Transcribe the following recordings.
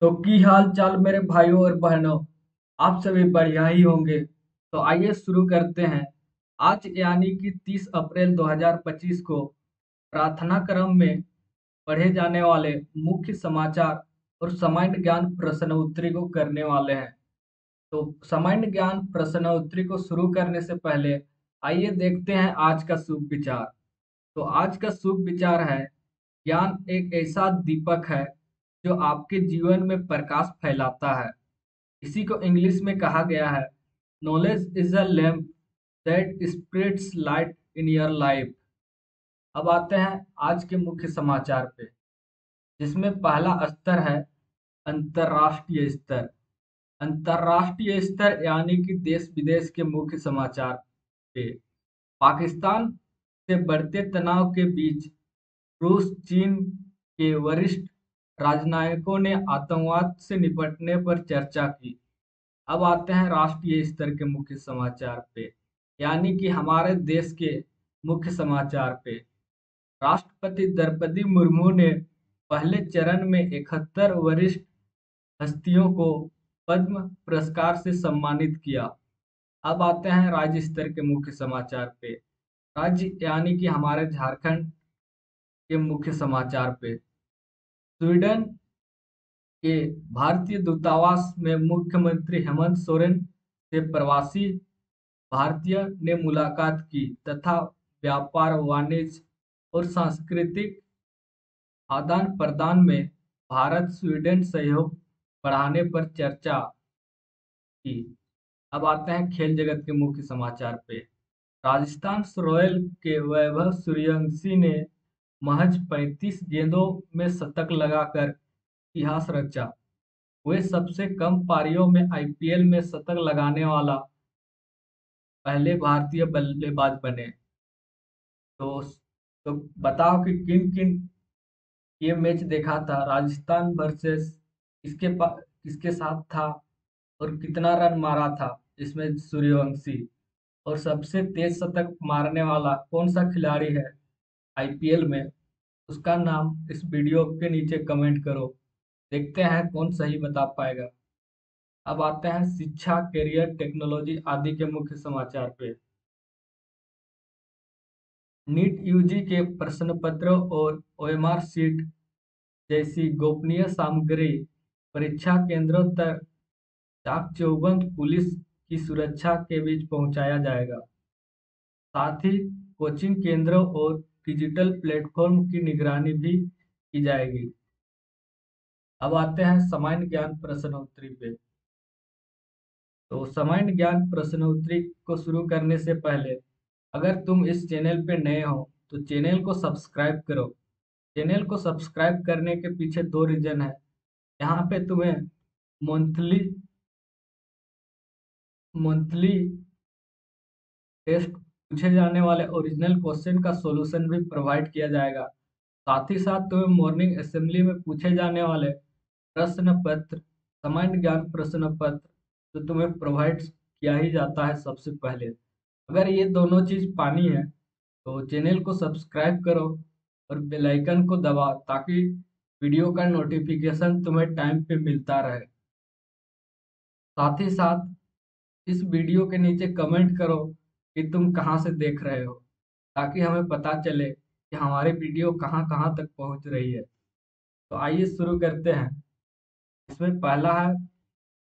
तो की हाल चाल मेरे भाइयों और बहनों। आप सभी बढ़िया ही होंगे। तो आइए शुरू करते हैं। आज यानी कि 30 अप्रैल 2025 को प्रार्थना क्रम में पढ़े जाने वाले मुख्य समाचार और सामान्य ज्ञान प्रश्न उत्तरी को करने वाले हैं। तो सामान्य ज्ञान प्रश्न उत्तरी को शुरू करने से पहले आइए देखते हैं आज का शुभ विचार। तो आज का शुभ विचार है, ज्ञान एक ऐसा दीपक है जो आपके जीवन में प्रकाश फैलाता है। इसी को इंग्लिश में कहा गया है, knowledge is a lamp that spreads light in your life. अब आते हैं आज के मुख्य समाचार पे, जिसमें पहला स्तर है अंतर्राष्ट्रीय स्तर। अंतर्राष्ट्रीय स्तर यानी कि देश विदेश के मुख्य समाचार पे। पाकिस्तान से बढ़ते तनाव के बीच रूस चीन के वरिष्ठ राजनयिकों ने आतंकवाद से निपटने पर चर्चा की। अब आते हैं राष्ट्रीय स्तर के मुख्य समाचार पे, यानी कि हमारे देश के मुख्य समाचार पे। राष्ट्रपति द्रौपदी मुर्मू ने पहले चरण में 71 वरिष्ठ हस्तियों को पद्म पुरस्कार से सम्मानित किया। अब आते हैं राज्य स्तर के मुख्य समाचार पे। राज्य यानी कि हमारे झारखंड के मुख्य समाचार पे। स्वीडन के भारतीय दूतावास में मुख्यमंत्री हेमंत सोरेन से प्रवासी भारतीय ने मुलाकात की तथा व्यापार, वाणिज्य और सांस्कृतिक आदान-प्रदान में भारत-स्वीडन सहयोग बढ़ाने पर चर्चा की। अब आते हैं खेल जगत के मुख्य समाचार पे। राजस्थान रॉयल के वैभव सूर्यवंशी ने महज 35 गेंदों में शतक लगाकर इतिहास रचा। वे सबसे कम पारियों में आईपीएल में शतक लगाने वाला पहले भारतीय बल्लेबाज बने। तो तो बताओ कि किन किन ये मैच देखा था, राजस्थान वर्सेस किसके साथ था और कितना रन मारा था इसमें सूर्यवंशी, और सबसे तेज शतक मारने वाला कौन सा खिलाड़ी है आईपीएल में, उसका नाम इस वीडियो के नीचे कमेंट करो। देखते हैं कौन सही बता पाएगा। अब आते हैं शिक्षा, करियर, टेक्नोलॉजी आदि के मुख्य समाचार पे। नीट यूजी के प्रश्न पत्र और ओएमआर शीट जैसी गोपनीय सामग्री परीक्षा केंद्रों तक चाक चौबंद पुलिस की सुरक्षा के बीच पहुंचाया जाएगा। साथ ही कोचिंग केंद्रों और डिजिटल प्लेटफॉर्म की निगरानी भी की जाएगी। अब आते हैं सामान्य ज्ञान प्रश्नोत्तरी पे। तो सामान्य ज्ञान प्रश्नोत्तरी को शुरू करने से पहले, अगर तुम इस चैनल पे नए हो तो चैनल को सब्सक्राइब करो। चैनल को सब्सक्राइब करने के पीछे दो रीजन है। यहाँ पे तुम्हें मंथली मंथली टेस्ट पूछे जाने वाले ओरिजिनल क्वेश्चन का सॉल्यूशन भी प्रोवाइड किया जाएगा। साथ ही साथ तुम्हें मॉर्निंग असेंबली में पूछे जाने वाले प्रश्न पत्र, सामान्य ज्ञान प्रश्न पत्र तो तुम्हें प्रोवाइड किया ही जाता है सबसे पहले। अगर ये दोनों चीज पानी है तो चैनल को सब्सक्राइब करो और बेल आइकन को दबाओ, ताकि वीडियो का नोटिफिकेशन तुम्हें टाइम पे मिलता रहे। साथ ही साथ इस वीडियो के नीचे कमेंट करो कि तुम कहाँ से देख रहे हो, ताकि हमें पता चले कि हमारी वीडियो कहाँ कहाँ तक पहुँच रही है। तो आइए शुरू करते हैं। इसमें पहला है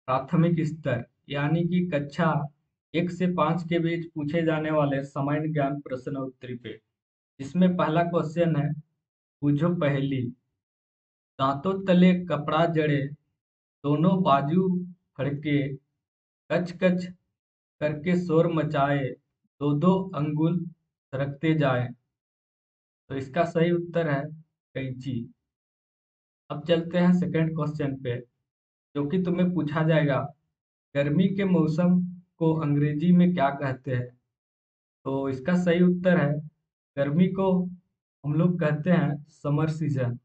प्राथमिक स्तर, यानी कि कक्षा 1 से 5 के बीच पूछे जाने वाले सामान्य ज्ञान प्रश्न उत्तरी पे। इसमें पहला क्वेश्चन है, बूझो पहेली। दांतों तले कपड़ा जड़े, दोनों बाजू फड़के, कच कच करके शोर मचाए, दो दो अंगुल सरकते जाए। तो इसका सही उत्तर है कैंची। अब चलते हैं सेकंड क्वेश्चन पे, जो कि तुम्हें पूछा जाएगा, गर्मी के मौसम को अंग्रेजी में क्या कहते हैं। तो इसका सही उत्तर है, गर्मी को हम लोग कहते हैं समर सीजन।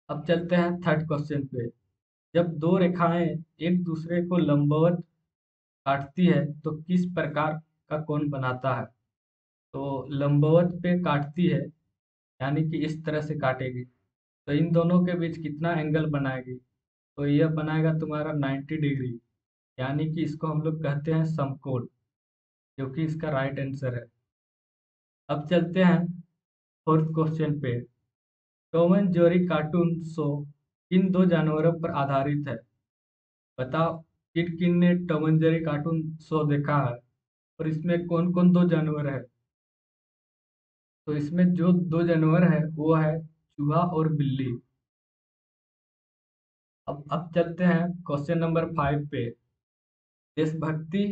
अब चलते हैं थर्ड क्वेश्चन पे। जब दो रेखाएं एक दूसरे को लंबवत काटती है तो किस प्रकार का कोण बनाता है। तो लंबवत पे काटती है, यानी कि इस तरह से काटेगी, तो इन दोनों के बीच कितना एंगल बनाएगी। तो यह बनाएगा तुम्हारा 90 डिग्री, यानी कि इसको हम लोग कहते हैं समकोण, जो कि इसका राइट आंसर है। अब चलते हैं फोर्थ क्वेश्चन पे। Tom and Jerry cartoon show किन दो जानवरों पर आधारित है? बताओ, किन किन ने Tom and Jerry cartoon show देखा है और इसमें कौन कौन दो जानवर है? तो इसमें जो दो जानवर है वो है चूहा और बिल्ली। अब चलते हैं क्वेश्चन नंबर 5 पे। देशभक्ति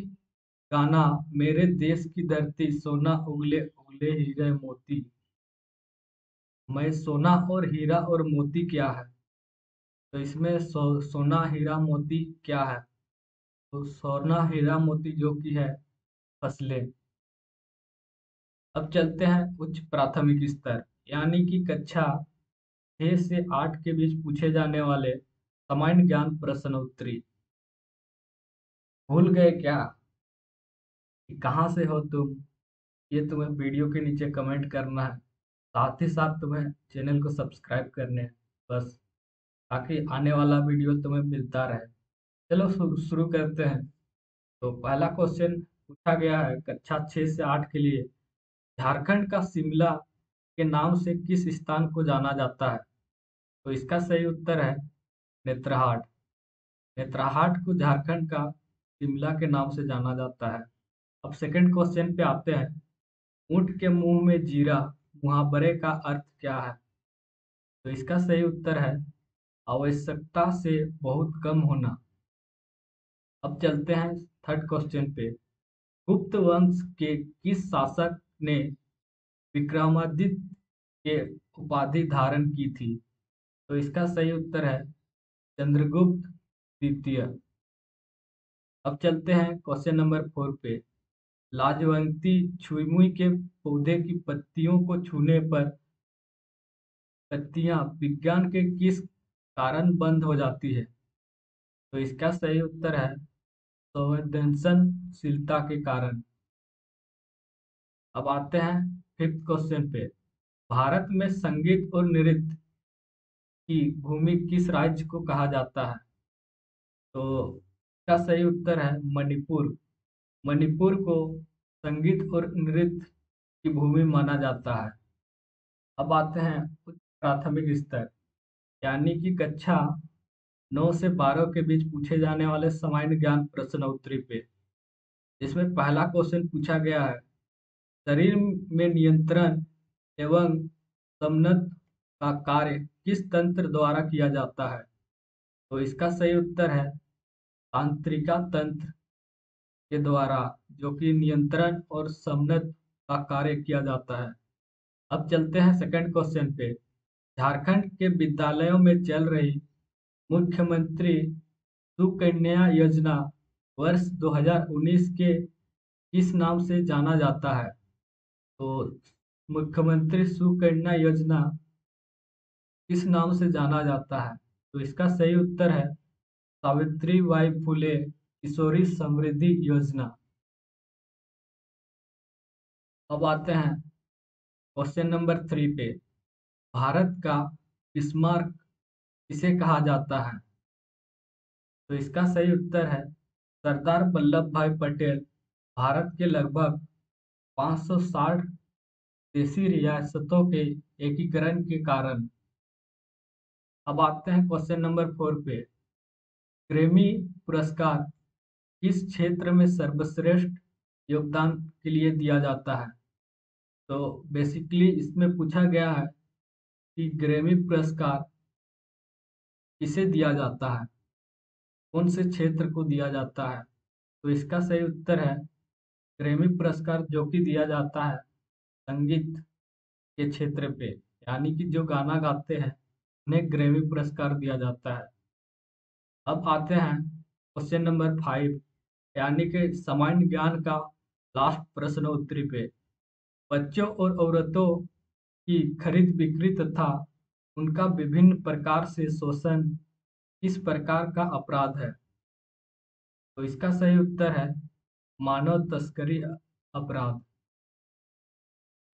गाना मेरे देश की धरती सोना उगले उगले हीरे मोती, मैं सोना और हीरा और मोती क्या है? तो इसमें सोना हीरा मोती क्या है? तो सोना हीरा मोती जो कि है फसलें। अब चलते हैं उच्च प्राथमिक स्तर, यानी कि कक्षा 6 से 8 के बीच पूछे जाने वाले सामान्य ज्ञान प्रश्न उत्तरी। भूल गए क्या कि कहाँ से हो तुम? ये तुम्हें वीडियो के नीचे कमेंट करना है, साथ ही साथ तुम्हें चैनल को सब्सक्राइब करने हैं, बस, ताकि आने वाला वीडियो तुम्हें मिलता रहे। चलो शुरू करते हैं। तो पहला क्वेश्चन पूछा गया है कक्षा 6 से 8 के लिए। झारखंड का शिमला के नाम से किस स्थान को जाना जाता है? तो इसका सही उत्तर है नेत्रहाट। नेत्रहाट को झारखंड का शिमला के नाम से जाना जाता है। अब सेकंड क्वेश्चन पे आते हैं। ऊंट के मुंह में जीरा मुहावरे का अर्थ क्या है? तो इसका सही उत्तर है आवश्यकता से बहुत कम होना। अब चलते हैं थर्ड क्वेश्चन पे। गुप्त वंश के किस शासक ने विक्रमादित्य के उपाधि धारण की थी? तो इसका सही उत्तर है चंद्रगुप्त द्वितीय। अब चलते हैं क्वेश्चन नंबर 4 पे। लाजवंती छुई के पौधे की पत्तियों को छूने पर पत्तियां विज्ञान के किस कारण बंद हो जाती है? तो इसका सही उत्तर है संवेदनशीलता के कारण। अब आते हैं फिफ्थ क्वेश्चन पे। भारत में संगीत और नृत्य की भूमि किस राज्य को कहा जाता है? तो इसका सही उत्तर है मणिपुर। मणिपुर को संगीत और नृत्य की भूमि माना जाता है। अब आते हैं उच्च प्राथमिक स्तर, यानी कि कक्षा 9 से 12 के बीच पूछे जाने वाले सामान्य ज्ञान प्रश्न उत्तरी पे। इसमें पहला क्वेश्चन पूछा गया है शरीर में नियंत्रण एवं समन्वय का कार्य किस तंत्र द्वारा किया जाता है? तो इसका सही उत्तर है तंत्रिका तंत्र के द्वारा, जो कि नियंत्रण और समन्वय का कार्य किया जाता है। अब चलते हैं सेकंड क्वेश्चन पे। झारखंड के विद्यालयों में चल रही मुख्यमंत्री सुकन्या योजना वर्ष 2019 के किस नाम से जाना जाता है? तो मुख्यमंत्री सुकन्या योजना किस नाम से जाना जाता है? तो इसका सही उत्तर है सावित्रीबाई फुले किशोरी समृद्धि योजना। अब आते हैं क्वेश्चन नंबर 3 पे। भारत का स्मारक किसे कहा जाता है? तो इसका सही उत्तर है सरदार वल्लभ भाई पटेल। भारत के लगभग 560 देशी रियासतों के एकीकरण के कारण। अब आते हैं क्वेश्चन नंबर 4 पे। ग्रैमी पुरस्कार किस क्षेत्र में सर्वश्रेष्ठ योगदान के लिए दिया जाता है? तो बेसिकली इसमें पूछा गया है कि ग्रैमी पुरस्कार किसे दिया जाता है, कौन से क्षेत्र को दिया जाता है? तो इसका सही उत्तर है ग्रैमी पुरस्कार जो कि दिया जाता है संगीत के क्षेत्र पे, यानी कि जो गाना गाते हैं उन्हें ग्रैमी पुरस्कार दिया जाता है। अब आते हैं क्वेश्चन नंबर 5, यानी कि सामान्य ज्ञान का लास्ट प्रश्न उत्तरी पे। बच्चों और औरतों की खरीद बिक्री तथा उनका विभिन्न प्रकार से शोषण किस प्रकार का अपराध है? तो इसका सही उत्तर है मानव तस्करी अपराध।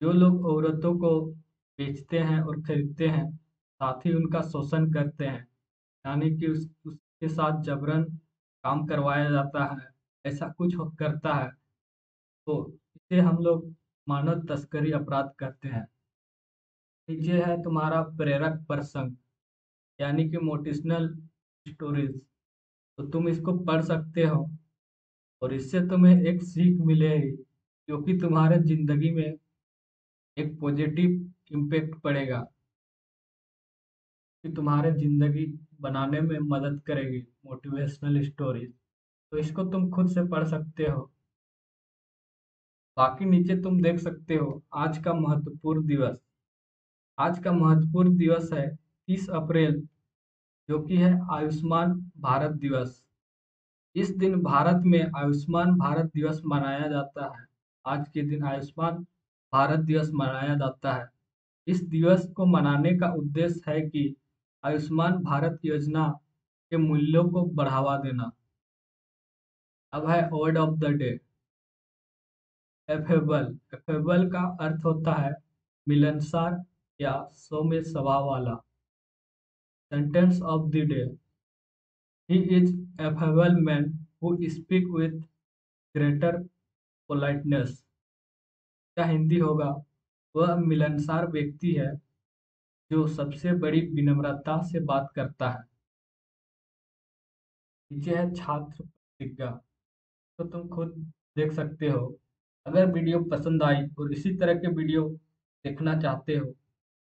जो लोग औरतों को बेचते हैं और खरीदते हैं, साथ ही उनका शोषण करते हैं, यानी कि उस के साथ जबरन काम करवाया जाता है, ऐसा कुछ करता है तो इसे हम लोग मानव तस्करी अपराध कहते हैं। नीचे है तुम्हारा प्रेरक प्रसंग, यानी कि मोटिवेशनल स्टोरीज। तो तुम इसको पढ़ सकते हो और इससे तुम्हें एक सीख मिलेगी, जो कि तुम्हारे जिंदगी में एक पॉजिटिव इम्पैक्ट पड़ेगा, कि तुम्हारे जिंदगी बनाने में मदद करेगी मोटिवेशनल स्टोरीज। तो इसको तुम खुद से पढ़ सकते हो। बाकी नीचे तुम देख सकते हो आज का महत्वपूर्ण दिवस। आज का महत्वपूर्ण दिवस है 30 अप्रैल, जो कि है आयुष्मान भारत दिवस। इस दिन भारत में आयुष्मान भारत दिवस मनाया जाता है। आज के दिन आयुष्मान भारत दिवस मनाया जाता है। इस दिवस को मनाने का उद्देश्य है कि आयुष्मान भारत योजना के मूल्यों को बढ़ावा देना। अब है word of the day, affable. Affable का अर्थ होता है मिलनसार या सौम्य स्वभाव वाला। Sentence of the day, he is affable man who speak with greater politeness. का हिंदी होगा, वह मिलनसार व्यक्ति है जो सबसे बड़ी विनम्रता से बात करता है। नीचे है छात्र प्रतिज्ञा, तो तुम खुद देख सकते हो। अगर वीडियो पसंद आई और इसी तरह के वीडियो देखना चाहते हो,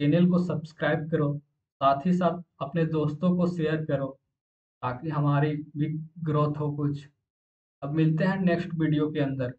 चैनल को सब्सक्राइब करो, साथ ही साथ अपने दोस्तों को शेयर करो, ताकि हमारी भी ग्रोथ हो कुछ। अब मिलते हैं नेक्स्ट वीडियो के अंदर।